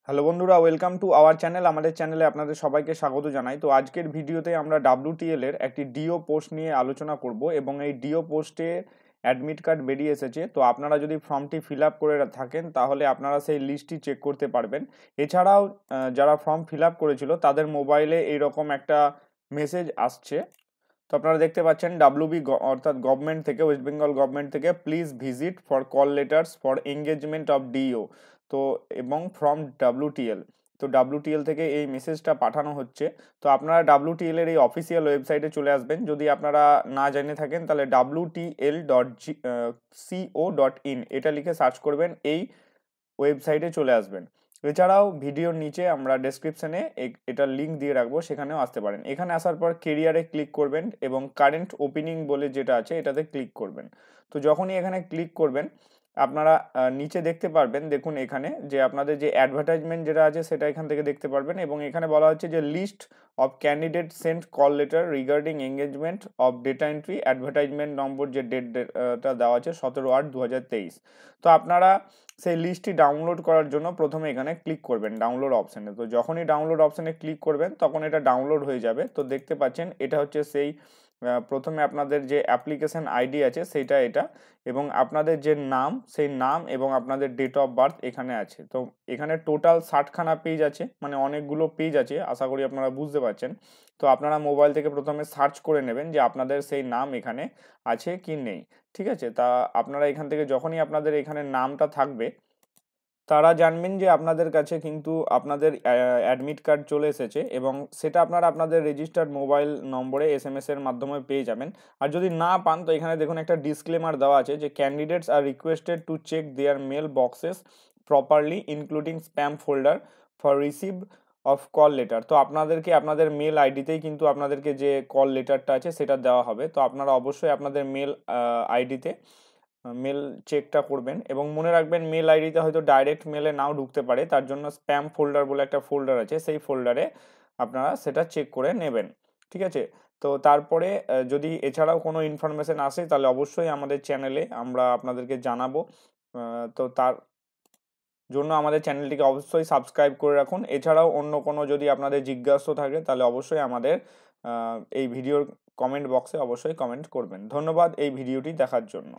Hello বন্ধুরা, welcome to our channel. আমাদের চ্যানেলে আপনাদের সবাইকে স্বাগত জানাই। তো আজকের ভিডিওতে আমরা WTL এর একটি ডিও পোস্ট নিয়ে আলোচনা করব এবং এই ডিও পোস্টে অ্যাডমিট কার্ড বেরিয়ে এসেছে। তো আপনারা যদি ফর্মটি ফিল আপ করে থাকেন তাহলে আপনারা সেই লিস্টটি চেক করতে পারবেন। এছাড়াও যারা ফর্ম ফিল আপ করেছিল তাদের মোবাইলে এইরকম একটা মেসেজ আসছে। তো আপনারা দেখতে পাচ্ছেন WB অর্থাৎ গভর্নমেন্ট থেকে, ওয়েস্ট বেঙ্গল গভর্নমেন্ট থেকে, please visit for call letters for engagement of DO. তো এবং ফ্রম WTL। তো WTL থেকে এই মেসেজটা পাঠানো হচ্ছে। তো আপনারা WTL এর এই অফিসিয়াল ওয়েবসাইটে চলে আসবেন। যদি আপনারা না জেনে থাকেন তাহলে WTL.co.in এটা লিখে সার্চ করবেন, এই ওয়েবসাইটে চলে আসবেন। এছাড়াও ভিডিওর নিচে আমরা ডেসক্রিপশনে এটার লিঙ্ক দিয়ে রাখবো, সেখানেও আসতে পারেন। এখানে আসার পর কেরিয়ারে ক্লিক করবেন এবং কারেন্ট ওপেনিং বলে যেটা আছে এটাতে ক্লিক করবেন। তো যখনই এখানে ক্লিক করবেন আপনারা নিচে দেখতে পারবেন, দেখুন এখানে যে আপনাদের যে অ্যাডভার্টাইজমেন্ট যেটা আছে সেটা এখান থেকে দেখতে পারবেন এবং এখানে বলা হচ্ছে যে list of candidate sent call letter regarding engagement of data entry, advertisement number যে ডেটটা দেওয়া আছে 17/8/2023। তো আপনারা সেই লিস্টটি ডাউনলোড করার জন্য প্রথমে এখানে ক্লিক করবেন ডাউনলোড অপশানে। তো যখনই ডাউনলোড অপশানে ক্লিক করবেন তখন এটা ডাউনলোড হয়ে যাবে। তো দেখতে পাচ্ছেন এটা হচ্ছে সেই প্রথমে আপনাদের যে অ্যাপ্লিকেশন আইডি আছে সেইটা এটা, এবং আপনাদের যে নাম সেই নাম এবং আপনাদের ডেট অফ বার্থ এখানে আছে। তো এখানে টোটাল 60খানা পেজ আছে, মানে অনেকগুলো পেজ আছে, আশা করি আপনারা বুঝতে পারছেন। তো আপনারা মোবাইল থেকে প্রথমে সার্চ করে নেবেন যে আপনাদের সেই নাম এখানে আছে কি নেই। ঠিক আছে, তা আপনারা এখান থেকে যখনই আপনাদের এখানে নামটা থাকবে তারা জানবেন যে আপনাদের কাছে কিন্তু আপনাদের অ্যাডমিট কার্ড চলে এসেছে এবং সেটা আপনারা আপনাদের রেজিস্টার্ড মোবাইল নম্বরে SMS এর মাধ্যমে পেয়ে যাবেন। আর যদি না পান তো এখানে দেখুন একটা ডিসক্লেমার দেওয়া আছে যে candidates are requested to check their mail boxes properly including spam folder for receive of call letter. তো আপনাদেরকে আপনাদের মেল আইডিতেই কিন্তু আপনাদেরকে যে কল লেটারটা আছে সেটা দেওয়া হবে। তো আপনারা অবশ্যই আপনাদের মেল আইডিতে মেল চেকটা করবেন এবং মনে রাখবেন মেল আইডিতে হয়তো ডাইরেক্ট মেলে নাও ঢুকতে পারে, তার জন্য স্প্যাম ফোল্ডার বলে একটা ফোল্ডার আছে, সেই ফোল্ডারে আপনারা সেটা চেক করে নেবেন। ঠিক আছে, তো তারপরে যদি এছাড়াও কোনো ইনফরমেশন আসে তাহলে অবশ্যই আমাদের চ্যানেলে আমরা আপনাদেরকে জানাবো। তো তার জন্য আমাদের চ্যানেলটিকে অবশ্যই সাবস্ক্রাইব করে রাখুন। এছাড়াও অন্য কোনো যদি আপনাদের জিজ্ঞাসা থাকে তাহলে অবশ্যই আমাদের এই ভিডিওর কমেন্ট বক্সে অবশ্যই কমেন্ট করবেন। ধন্যবাদ এই ভিডিওটি দেখার জন্য।